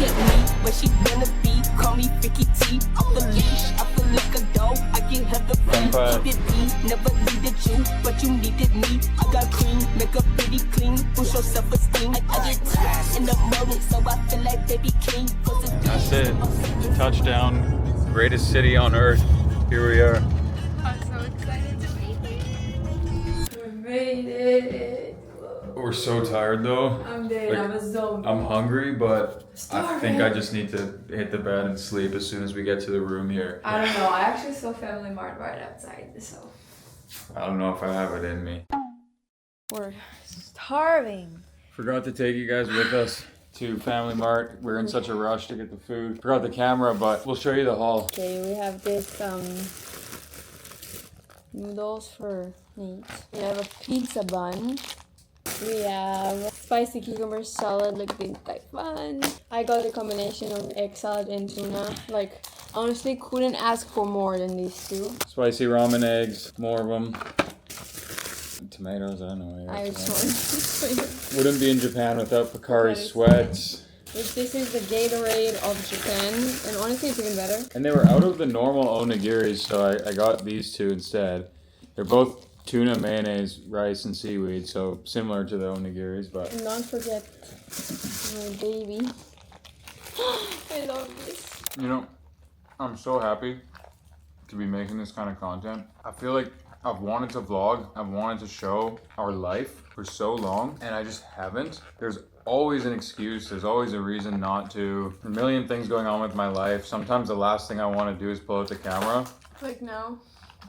at me, where she wanna be. Call me Vicky T. Off the leash, I feel like a dog. I get her the free. Needed me, never needed you, but you needed me. I got cream, make up pretty clean. Boost your self-esteem. I get tired in the moment, so I feel like baby king. That's it. Touchdown. Greatest city on earth. Here we are. I'm so excited to be here. We made it. We're so tired though. I'm dead. Like, I'm a zombie. I'm hungry, but Starving. I think I just need to hit the bed and sleep as soon as we get to the room here. I don't know. I actually saw Family Mart right outside, so. I don't know if I have it in me. We're starving. Forgot to take you guys with us to Family Mart. We're in such a rush to get the food. Forgot the camera, but we'll show you the haul. Okay, we have this noodles for meat. We have a pizza bun. We have spicy cucumber salad, like Din Tai Fun. I got a combination of egg salad and tuna. Like, honestly, couldn't ask for more than these two. Spicy ramen eggs, more of them. Tomatoes, I don't know. I just Wouldn't be in Japan without Pocari Sweats. This is the Gatorade of Japan, and honestly, it's even better. And they were out of the normal onigiris, so I got these two instead. They're both tuna, mayonnaise, rice, and seaweed, so similar to the onigiris, but... And don't forget my baby. I love this. You know, I'm so happy to be making this kind of content. I feel like I've wanted to vlog, I've wanted to show our life for so long, and I just haven't. There's always an excuse, there's always a reason not to. A million things going on with my life. Sometimes the last thing I want to do is pull out the camera. Like now.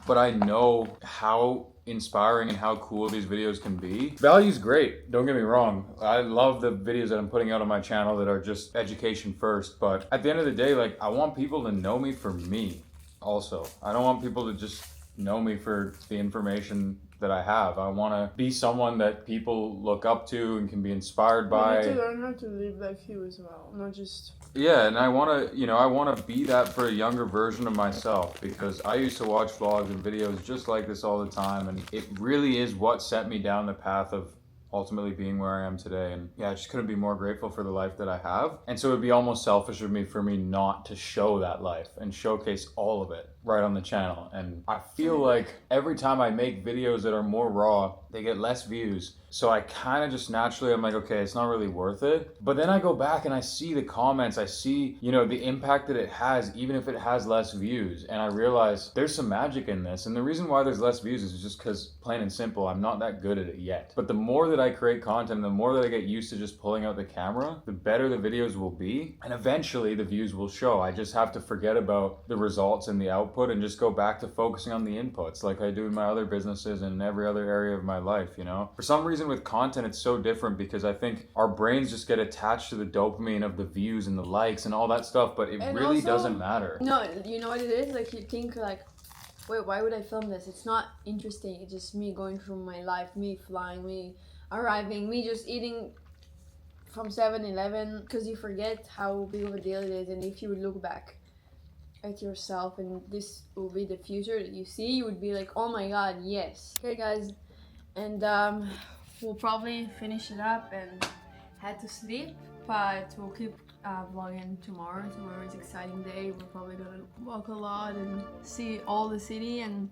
But I know how inspiring and how cool these videos can be. Value's great, don't get me wrong. I love the videos that I'm putting out on my channel that are just education first, but at the end of the day, like, I want people to know me for me also. I don't want people to just know me for the information that I have. I want to be someone that people look up to and can be inspired by. You need to learn how to live like you as well, not just... Yeah, and I want to, I want to be that for a younger version of myself, because I used to watch vlogs and videos just like this all the time, and it really is what set me down the path of ultimately being where I am today. And yeah, I just couldn't be more grateful for the life that I have. And so it would be almost selfish of me for me not to show that life and showcase all of it right on the channel. And I feel like every time I make videos that are more raw, they get less views. So I kind of just naturally, I'm like, okay, it's not really worth it. But then I go back and I see the comments, I see, the impact that it has, even if it has less views. And I realize there's some magic in this. And the reason why there's less views is just because, plain and simple, I'm not that good at it yet. But the more that I create content, the more that I get used to just pulling out the camera, the better the videos will be. And eventually the views will show. I just have to forget about the results and the output and just go back to focusing on the inputs like I do in my other businesses and every other area of my life, For some reason with content, it's so different because I think our brains just get attached to the dopamine of the views and the likes and all that stuff, but it really doesn't matter. No, you know what it is? Like, you think like, wait, why would I film this? It's not interesting. It's just me going through my life, me flying, me arriving, me just eating from 7-Eleven, because you forget how big of a deal it is. And if you would look back at yourself and this will be the future that you see, you would be like, oh my god, yes. Okay guys, and we'll probably finish it up and head to sleep, but we'll keep vlogging tomorrow. Tomorrow is an exciting day. We're probably gonna walk a lot and see all the city, and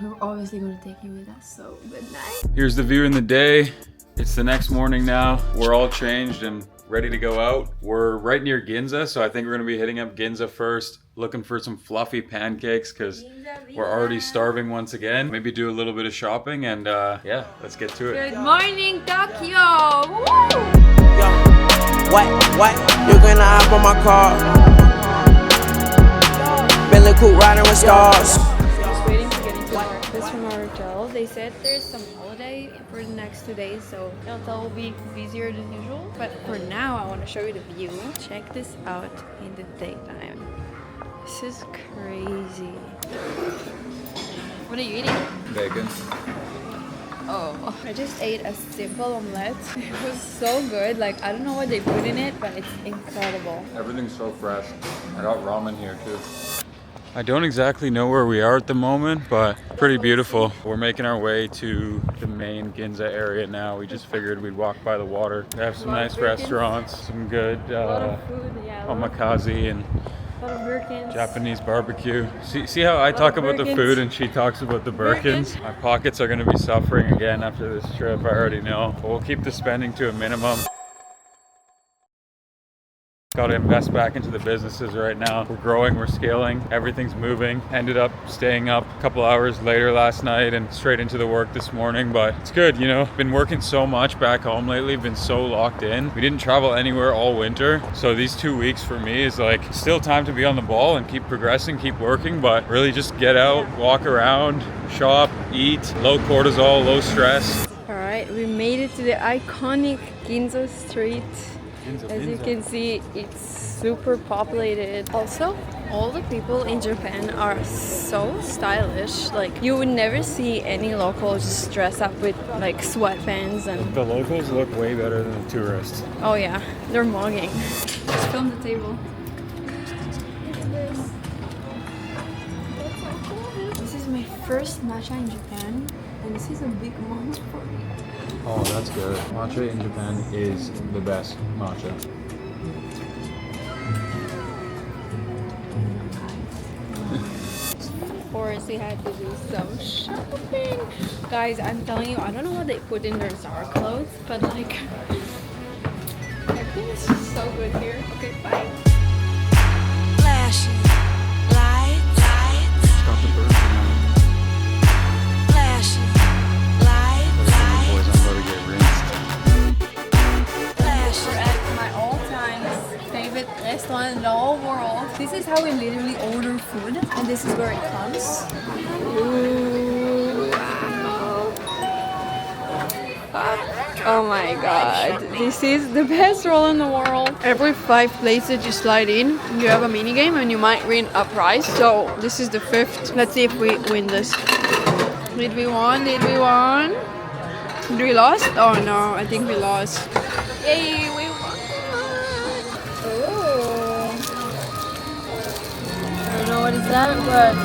we're obviously gonna take you with us, so good night. Here's the view in the day. It's the next morning now. We're all changed and ready to go out. We're right near Ginza, so I think we're gonna be hitting up Ginza first, looking for some fluffy pancakes because we're already starving once again. Maybe do a little bit of shopping and yeah, let's get to it. Good morning, Tokyo! Woo! What? You're gonna hop on my car. Billy Cool riding with stars. Just waiting to get into breakfast from our hotel. They said there's some holiday for the next 2 days, so the hotel will be busier than usual. But for now, I want to show you the view. Check this out in the daytime. This is crazy. What are you eating? Bacon. Oh, I just ate a simple omelette. It was so good. Like, I don't know what they put in it, but it's incredible. Everything's so fresh. I got ramen here too. I don't exactly know where we are at the moment, but pretty beautiful. We're making our way to the main Ginza area now. We just figured we'd walk by the water. They have some nice restaurants, some good A lot of food, yeah. omakase and A lot of Birkins. Japanese barbecue. See how I talk about the food and she talks about the Birkins? My pockets are going to be suffering again after this trip, I already know. But we'll keep the spending to a minimum. Got to invest back into the businesses right now. We're growing, we're scaling, everything's moving. Ended up staying up a couple hours later last night and straight into the work this morning, but it's good, you know. Been working so much back home lately, been so locked in. We didn't travel anywhere all winter, so these 2 weeks for me is like still time to be on the ball and keep progressing, keep working, but really just get out, walk around, shop, eat, low cortisol, low stress. All right, we made it to the iconic Ginza street. As you can see, it's super populated. Also, all the people in Japan are so stylish. Like, you would never see any locals just dress up with like sweatpants and... The locals look way better than the tourists. Oh yeah, they're mugging. Let's film the table. This is my first matcha in Japan, and this is a big amount for me. Oh, that's good. Matcha in Japan is the best matcha. Of course, we had to do some shopping. Guys, I'm telling you, I don't know what they put in their sour clothes, but like, everything is just so good here. Okay, bye. Flashing lights, Got the bird flashing lights, boys, I'm about to get rinsed. flashing. We're at my all-time favorite restaurant in the whole world. This is how we literally order food, and this is where it comes. Ooh, wow. Oh my god, this is the best roll in the world. Every 5 plates that you slide in, you have a mini game and you might win a prize. So this is the 5th. Let's see if we win this. Did we won? Did we won? Did we lost? Oh no, I think we lost. Yay, we won! Ooh. I don't know what is that, but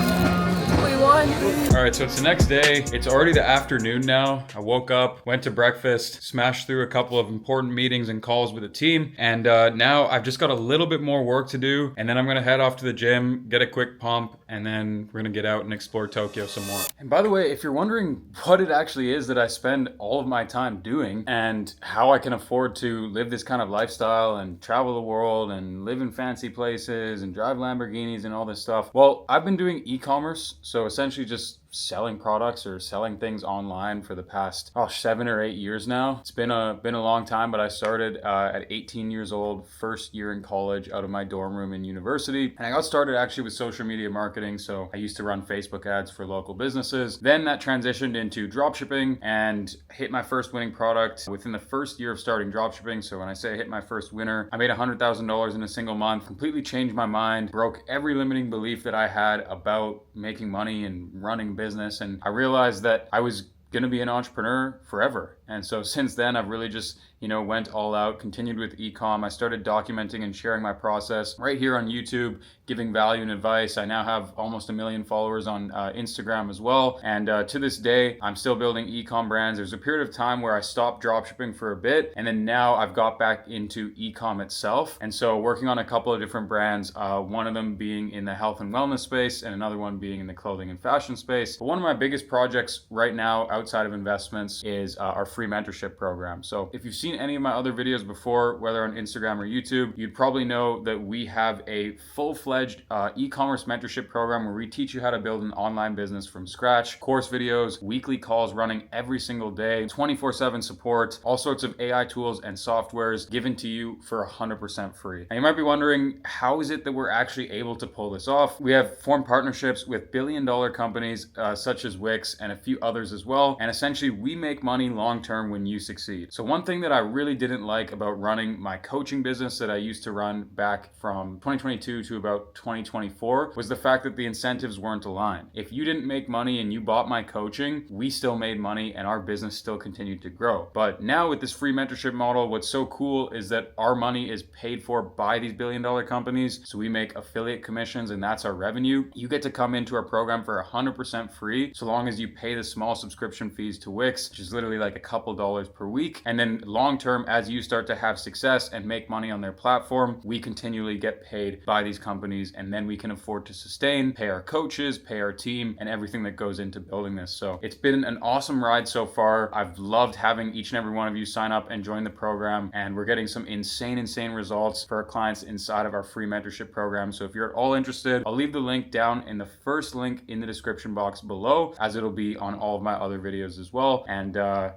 we won. All right, so it's the next day. It's already the afternoon now. I woke up, went to breakfast, smashed through a couple of important meetings and calls with the team. And now I've just got a little bit more work to do. And then I'm gonna head off to the gym, get a quick pump, and then we're gonna get out and explore Tokyo some more. And by the way, if you're wondering what it actually is that I spend all of my time doing and how I can afford to live this kind of lifestyle and travel the world and live in fancy places and drive Lamborghinis and all this stuff, well, I've been doing e-commerce. So essentially just selling products or selling things online for the past 7 or 8 years now. It's been a long time, but I started at 18 years old, first year in college, out of my dorm room in university. And I got started actually with social media marketing. So I used to run Facebook ads for local businesses. Then that transitioned into dropshipping and hit my first winning product within the first year of starting dropshipping. So when I say I hit my first winner, I made $100,000 in a single month, completely changed my mind, broke every limiting belief that I had about making money and running business, and I realized that I was gonna be an entrepreneur forever. And so since then, I've really just, went all out, continued with e-com. I started documenting and sharing my process right here on YouTube, giving value and advice. I now have almost 1 million followers on Instagram as well. And to this day, I'm still building e-com brands. There's a period of time where I stopped dropshipping for a bit, and then now I've got back into e-com itself. And so working on a couple of different brands, one of them being in the health and wellness space and another one being in the clothing and fashion space. But one of my biggest projects right now outside of investments is our free mentorship program. So if you've seen any of my other videos before, whether on Instagram or YouTube, you'd probably know that we have a full-fledged e-commerce mentorship program where we teach you how to build an online business from scratch, course videos, weekly calls running every single day, 24/7 support, all sorts of AI tools and softwares given to you for 100% free. And you might be wondering, how is it that we're actually able to pull this off? We have formed partnerships with billion-dollar companies such as Wix and a few others as well. And essentially we make money long long-term when you succeed. So one thing that I really didn't like about running my coaching business that I used to run back from 2022 to about 2024 was the fact that the incentives weren't aligned. If you didn't make money and you bought my coaching, we still made money and our business still continued to grow. But now with this free mentorship model, what's so cool is that our money is paid for by these billion-dollar companies. So we make affiliate commissions and that's our revenue. You get to come into our program for 100% free, so long as you pay the small subscription fees to Wix, which is literally like a couple dollars per week. And then long-term, as you start to have success and make money on their platform, we continually get paid by these companies, and then we can afford to sustain, pay our coaches, pay our team, and everything that goes into building this. So it's been an awesome ride so far. I've loved having each and every one of you sign up and join the program, and we're getting some insane results for our clients inside of our free mentorship program. So if you're at all interested, I'll leave the link down in the first link in the description box below, as it'll be on all of my other videos as well. And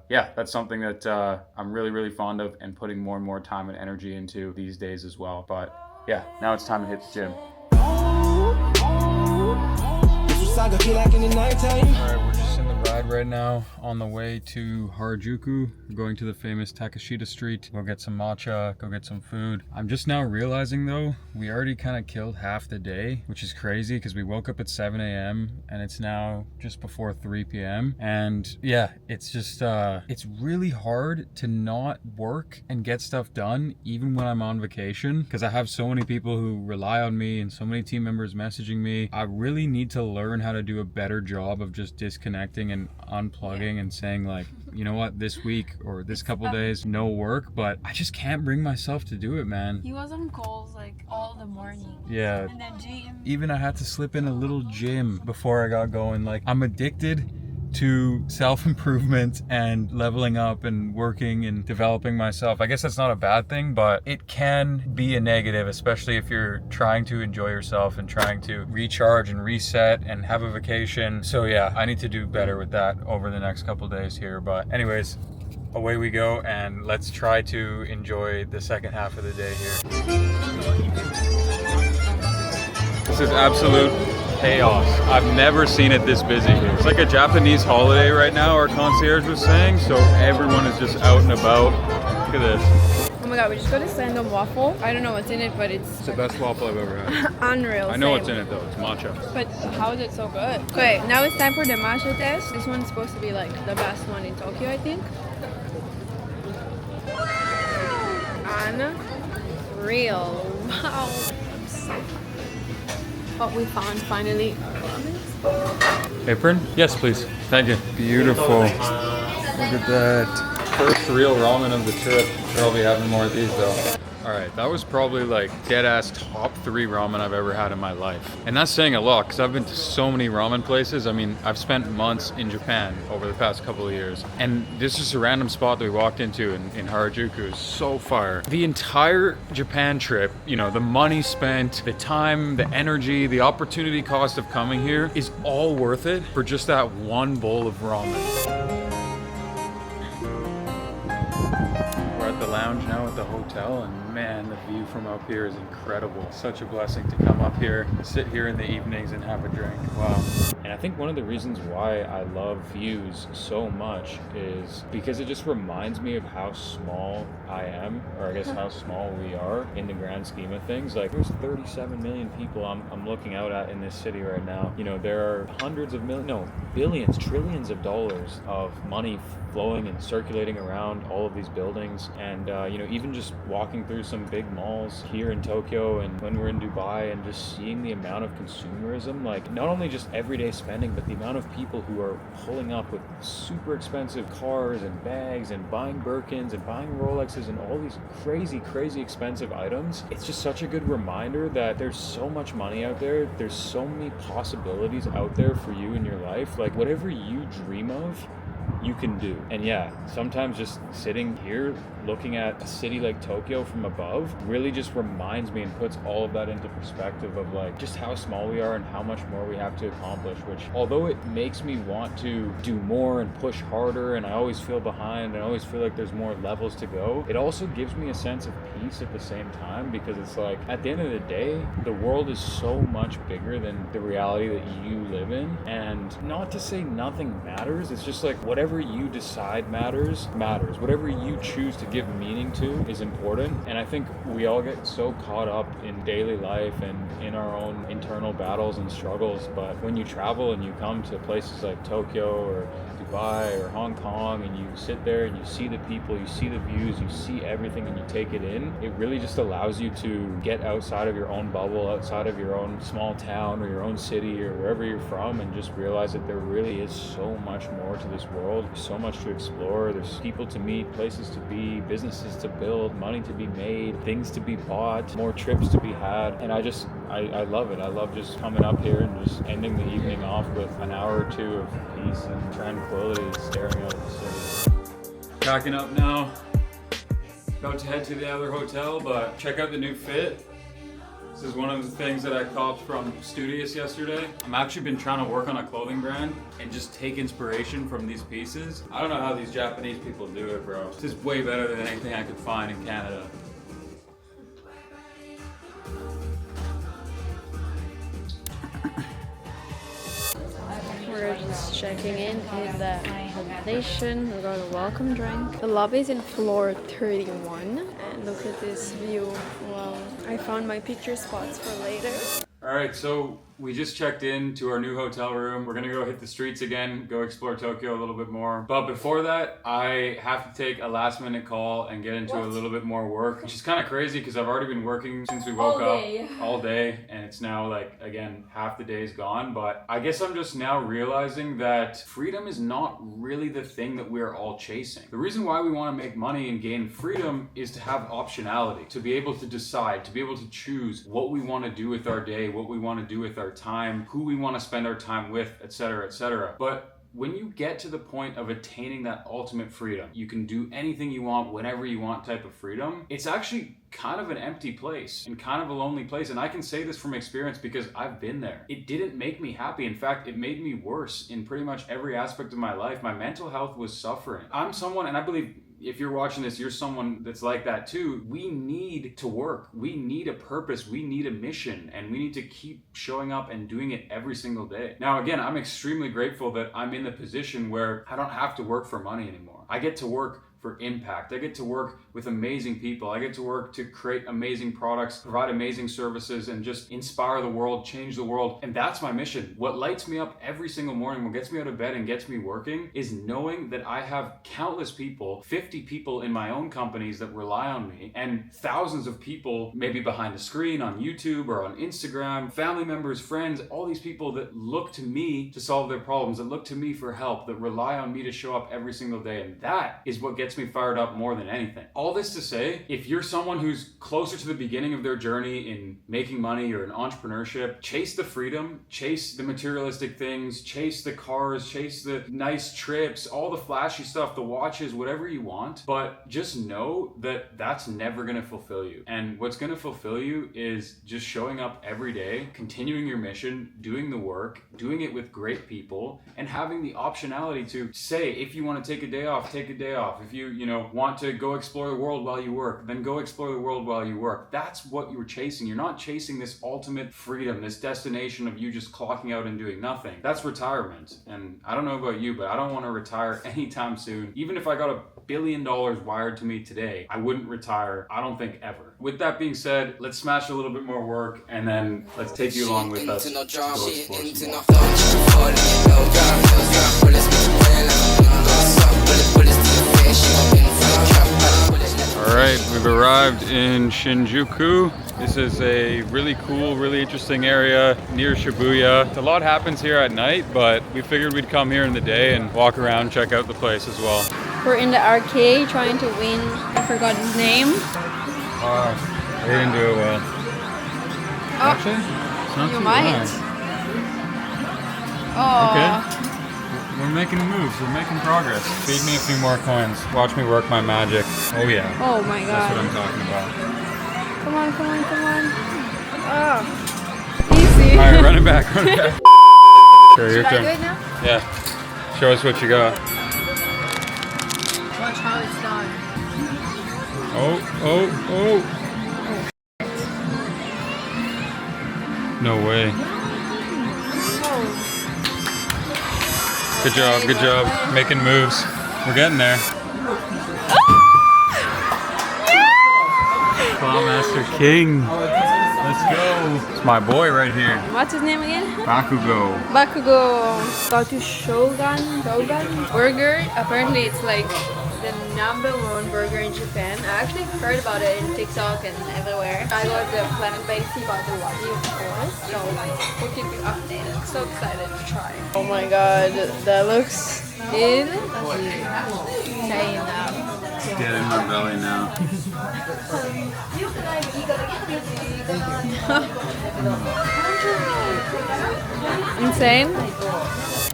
yeah, that's something that I'm really fond of and putting more and more time and energy into these days as well. But yeah, now it's time to hit the gym. All right, we're just in the ride right now on the way to Harajuku. We're going to the famous Takashita Street. Go get some matcha, go get some food. I'm just now realizing though, we already kind of killed half the day, which is crazy because we woke up at 7 a.m. and it's now just before 3 p.m. And yeah, it's just, it's really hard to not work and get stuff done even when I'm on vacation, because I have so many people who rely on me and so many team members messaging me. I really need to learn how to do a better job of just disconnecting and unplugging and saying like, you know what, this week or this couple days, no work, but I just can't bring myself to do it, man. He was on calls like all the morning. Yeah. And then gym. Even I had to slip in a little gym before I got going. Like, I'm addicted to self-improvement and leveling up and working and developing myself. I guess that's not a bad thing, but it can be a negative, especially if you're trying to enjoy yourself and trying to recharge and reset and have a vacation. So yeah, I need to do better with that over the next couple days here. But anyways, away we go, and let's try to enjoy the second half of the day here. This is absolute chaos. I've never seen it this busy here. It's like a Japanese holiday right now, our concierge was saying, so everyone is just out and about. Look at this. Oh my god, we just got a stand-up waffle. I don't know what's in it, but it's It's the best waffle I've ever had. unreal. I know same. what's in it though, it's matcha. But how is it so good? Okay, now it's time for the matcha test. This one's supposed to be like the best one in Tokyo, I think. Unreal. Wow. Oh, we found finally. Apron? Yes, please. Thank you. Beautiful. Look at that. First real ramen of the trip. Sure, I'll be having more of these though. All right, that was probably like dead ass top 3 ramen I've ever had in my life. And that's saying a lot because I've been to so many ramen places. I mean, I've spent months in Japan over the past couple of years. And this is a random spot that we walked into in Harajuku. Is so fire. The entire Japan trip, you know, the money spent, the time, the energy, the opportunity cost of coming here is all worth it for just that one bowl of ramen. We're at the lounge now at the hotel, and man, the view from up here is incredible. Such a blessing to come up here, sit here in the evenings and have a drink. Wow. And I think one of the reasons why I love views so much is because it just reminds me of how small I am, or I guess how small we are in the grand scheme of things. Like, there's 37 million people I'm looking out at in this city right now. You know, there are hundreds of millions, no, billions, trillions of dollars of money flowing and circulating around all of these buildings. And you know, even just walking through some big malls here in Tokyo and when we're in Dubai, and just seeing the amount of consumerism, like not only just everyday spending, but the amount of people who are pulling up with super expensive cars and bags and buying Birkins and buying Rolexes and all these crazy expensive items. It's just such a good reminder that there's so much money out there. There's so many possibilities out there for you in your life. Like, whatever you dream of, you can do. And yeah, sometimes just sitting here looking at a city like Tokyo from above really just reminds me and puts all of that into perspective of like just how small we are and how much more we have to accomplish, which although it makes me want to do more and push harder, and I always feel behind and I always feel like there's more levels to go, it also gives me a sense of peace at the same time, because it's like at the end of the day, the world is so much bigger than the reality that you live in. And not to say nothing matters, it's just like whatever you decide matters. Whatever you choose to give meaning to is important. And I think we all get so caught up in daily life and in our own internal battles and struggles, but when you travel and you come to places like Tokyo or Dubai or Hong Kong and you sit there and you see the people, you see the views, you see everything and you take it in, it really just allows you to get outside of your own bubble, outside of your own small town or your own city or wherever you're from, and just realize that there really is so much more to this world. There's so much to explore. There's people to meet, places to be, businesses to build, money to be made, things to be bought, more trips to be had. And I love it. I love just coming up here and just ending the evening off with an hour or two of peace and tranquility, staring out at the city. Packing up now. About to head to the other hotel, but check out the new fit. This is one of the things that I copped from Studious yesterday. I've actually been trying to work on a clothing brand and just take inspiration from these pieces. I don't know how these Japanese people do it, bro. This is way better than anything I could find in Canada. We're just checking in the accommodation. We got a welcome drink. The lobby is in floor 31. And look at this view. Wow. I found my picture spots for later. Alright, so we just checked into our new hotel room. We're gonna go hit the streets again, go explore Tokyo a little bit more. But before that, I have to take a last minute call and get into a little bit more work, which is kind of crazy because I've already been working since we woke up all day, and it's now like, again, half the day is gone. But I guess I'm just now realizing that freedom is not really the thing that we're all chasing. The reason why we want to make money and gain freedom is to have optionality, to be able to decide, to be able to choose what we want to do with our day, what we want to do with our time, who we want to spend our time with, etc., etc. But when you get to the point of attaining that ultimate freedom, you can do anything you want, whenever you want type of freedom, it's actually kind of an empty place and kind of a lonely place. And I can say this from experience because I've been there. It didn't make me happy. In fact, it made me worse in pretty much every aspect of my life. My mental health was suffering. I'm someone, and I believe if you're watching this, you're someone that's like that too. We need to work. We need a purpose. We need a mission, and we need to keep showing up and doing it every single day. Now, again, I'm extremely grateful that I'm in the position where I don't have to work for money anymore. I get to work for impact. I get to work with amazing people. I get to work to create amazing products, provide amazing services, and just inspire the world, change the world. And that's my mission. What lights me up every single morning, what gets me out of bed and gets me working, is knowing that I have countless people, 50 people in my own companies that rely on me, and thousands of people maybe behind a screen on YouTube or on Instagram, family members, friends, all these people that look to me to solve their problems, that look to me for help, that rely on me to show up every single day. And that is what gets me fired up more than anything. All this to say, if you're someone who's closer to the beginning of their journey in making money or in entrepreneurship, chase the freedom, chase the materialistic things, chase the cars, chase the nice trips, all the flashy stuff, the watches, whatever you want. But just know that that's never going to fulfill you. And what's going to fulfill you is just showing up every day, continuing your mission, doing the work, doing it with great people, and having the optionality to say, if you want to take a day off, take a day off. If you want to go explore the world while you work, then go explore the world while you work. That's what you're chasing. You're not chasing this ultimate freedom, this destination of you just clocking out and doing nothing. That's retirement. And I don't know about you, but I don't want to retire anytime soon. Even if I got $1 billion wired to me today, I wouldn't retire, I don't think, ever. With that being said, let's smash a little bit more work, and then let's take you along with us to go explore some more. Alright, we've arrived in Shinjuku. This is a really cool, really interesting area near Shibuya. A lot happens here at night, but we figured we'd come here in the day and walk around, check out the place as well. We're in the arcade trying to win, I forgot his name. They didn't do it well. Actually, it's not You too might. bad. Oh. Okay. We're making moves, we're making progress. Feed me a few more coins. Watch me work my magic. Oh yeah. Oh my That's what god. I'm talking about. Come on, come on, come on. Oh. Easy. All right, run it back, run it back. Sure, your Should I turn. do it now? Yeah. Show us what you got. Watch how it's done. Oh, oh, oh. No way. Good job, good job. Making moves. We're getting there. Clawmaster King. Let's go. It's my boy right here. What's his name again? Bakugo. Bakugo. Got to Shogun burger. Apparently it's like the #1 burger in Japan. I actually heard about it in TikTok and everywhere. I got the plant-based, he got the Wagyu of course. So we'll keep you updated. So excited to try. Oh my god, that looks insane now. Get in my belly now. Insane.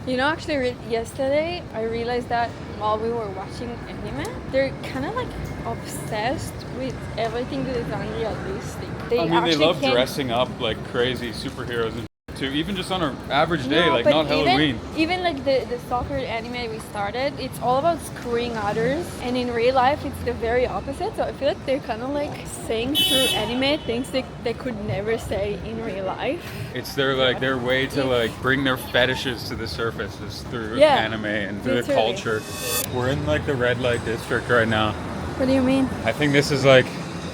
You know, actually, yesterday I realized that while we were watching anime, they're kind of like obsessed with everything that is unrealistic. I mean, they actually love can't- dressing up like crazy superheroes and too, even just on an average day, No, like but not Halloween. Even like the soccer anime we started, it's all about screwing others, and in real life it's the very opposite. So I feel like they're kind of like saying through anime things they could never say in real life. It's their way to like bring their fetishes to the surface is through Yeah, anime and through the literally. culture. We're in like the red light district right now. What do you mean? I think this is like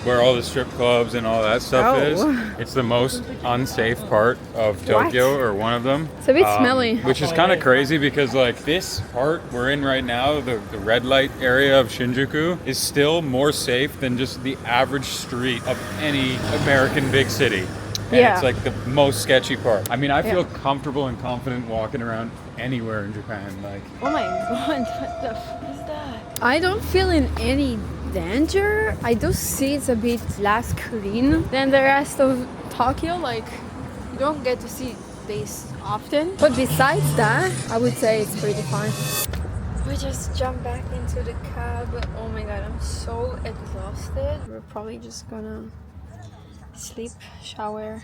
where all the strip clubs and all that stuff Oh. is. It's the most unsafe part of Tokyo, or one of them. It's a bit smelly. Which is kind of crazy because like this part we're in right now, the red light area of Shinjuku, is still more safe than just the average street of any American big city. And Yeah. it's like the most sketchy part. I mean, I feel comfortable and confident walking around anywhere in Japan. Like, Oh my god, what the f is that? I don't feel in any danger. I do see it's a bit less clean than the rest of Tokyo. Like, you don't get to see this often. But besides that, I would say it's pretty fun. We just jumped back into the cab. Oh my god, I'm so exhausted. We're probably just gonna sleep, shower,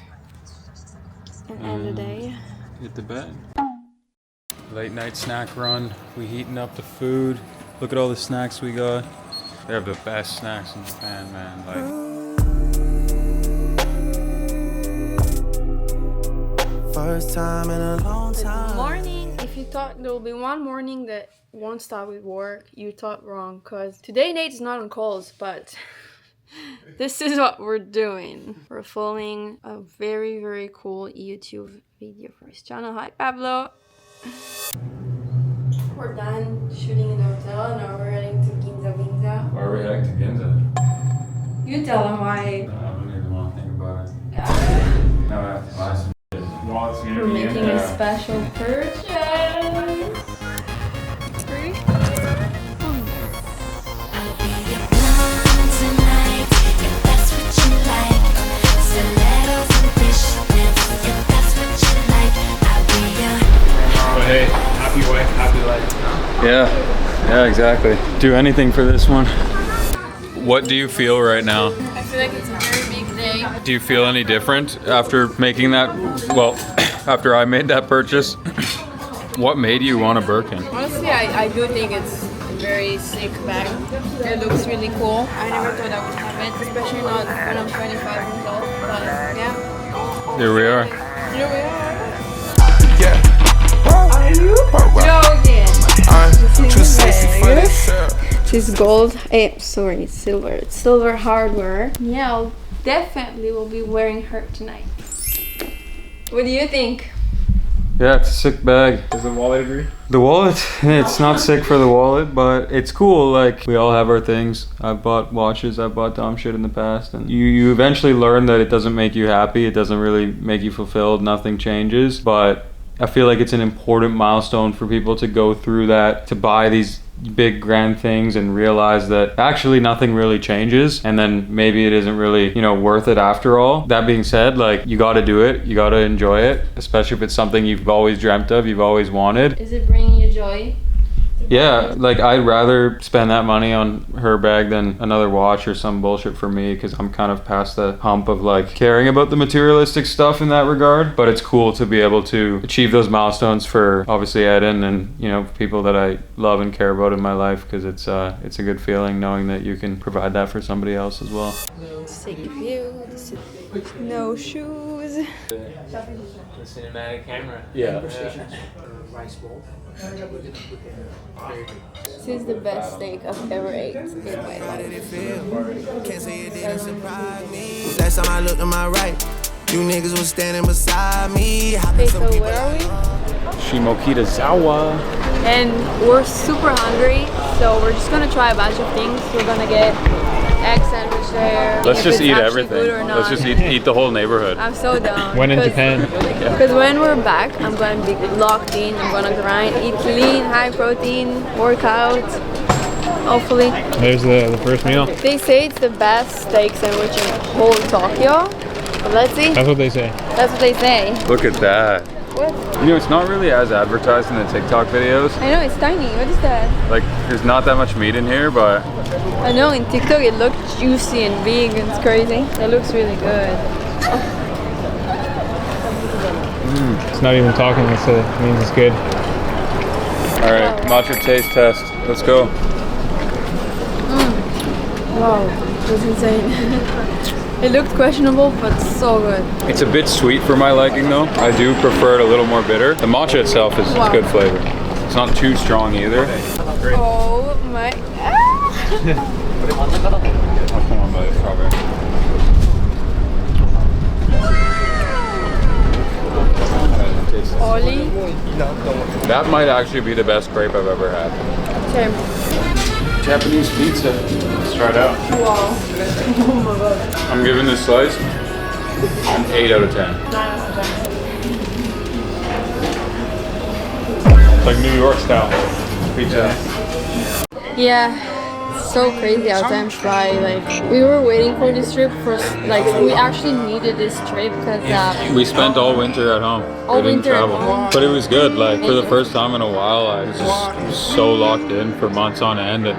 and end the day. hit the bed. Late night snack run. We heating up the food. Look at all the snacks we got. They have the best snacks in Japan, man. Like, First time in a long time. Morning. If you thought there will be one morning that won't start with work, you thought wrong. Cause today Nate's not on calls, but this is what we're doing. We're filming a very, very cool YouTube video for his channel. Hi, Pablo. We're done shooting in the hotel and now we're heading to Ginza. why are we heading to Ginza? You tell them why. I don't even want to think about it. No, I have to buy some wallets. We're making a special purchase. Three. I'll be your blonde tonight, if that's what you like. Stilettos and fishnets, if that's what you like. I'll be your But hey, happy wife, happy life. Yeah, exactly. Do anything for this one. What do you feel right now? I feel like it's a very big day. Do you feel any different after making that? Well, after I made that purchase, what made you want a Birkin? Honestly, I do think it's a very sick bag. It looks really cool. I never thought I would have it, especially not when I'm 25 years old. But yeah, Here we are. here we are. Yeah. Are you joking? I'm too sexy for this. She's gold. Sorry, it's silver. It's silver hardware. Yeah, I'll definitely will be wearing her tonight. What do you think? Yeah, it's a sick bag. Does the wallet agree? The wallet? It's not sick for the wallet, but it's cool. Like, we all have our things. I've bought watches, I've bought dumb shit in the past, and you eventually learn that it doesn't make you happy, it doesn't really make you fulfilled, nothing changes, but I feel like it's an important milestone for people to go through that, to buy these big grand things and realize that actually nothing really changes, and then maybe it isn't really, you know, worth it after all. That being said, like, you got to do it, you got to enjoy it, especially if it's something you've always dreamt of, you've always wanted. Is it bringing you joy? Yeah, like I'd rather spend that money on her bag than another watch or some bullshit for me, because I'm kind of past the hump of like caring about the materialistic stuff in that regard. But it's cool to be able to achieve those milestones for obviously Eden and, you know, people that I love and care about in my life, because it's a good feeling knowing that you can provide that for somebody else as well. Take a view. No shoes. The cinematic camera. Yeah. This is the best steak I've ever ate in my life. Can't say it didn't surprise me. Last time I looked to my right, you niggas was standing beside me. Okay, so where are we? Shimokitazawa. And we're super hungry, so we're just gonna try a bunch of things. We're gonna get egg sandwich there. Let's if just it's eat actually everything. good or not. Let's just eat the whole neighborhood. I'm so down. When in Japan. Because when we're back, I'm gonna be locked in. I'm gonna grind, eat clean, high protein, work out. Hopefully. There's the first meal. They say it's the best steak sandwich in whole Tokyo. But let's see. That's what they say. That's what they say. Look at that. What? You know, it's not really as advertised in the TikTok videos. I know, it's tiny. What is that? Like, there's not that much meat in here, but I know, in TikTok it looks juicy and big and it's crazy. It looks really good. It's not even talking. It means it's good. all right, matcha taste test. Let's go. Wow, that's insane. It looked questionable, but so good. It's a bit sweet for my liking though. I do prefer it a little more bitter. The matcha itself is Wow. good flavor. It's not too strong either. Oh my. Oh, come on, buddy. Strawberry. Oli. That might actually be the best crepe I've ever had. Same. Japanese pizza. Let's try it out. Wow. Oh my god. I'm giving this slice an 8 out of 10. It's like New York style pizza. Yeah. So crazy how time fly. Like we were waiting for this trip for like we actually needed this trip because We spent all winter at home. All We didn't winter at travel. home. But it was good. Like for the first time in a while, I was just so locked in for months on end and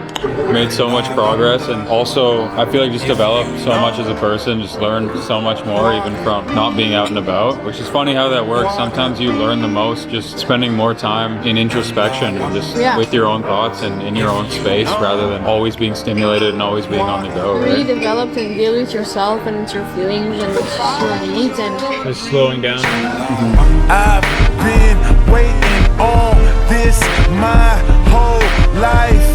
made so much progress. And also, I feel like just developed so much as a person, just learned so much more even from not being out and about, which is funny how that works. Sometimes you learn the most just spending more time in introspection, just with your own thoughts and in your own space rather than always being stimulated and always being on the go. you really Right? developed and deal with yourself and with your feelings and with your needs and It's slowing down. I've been waiting on this my whole life.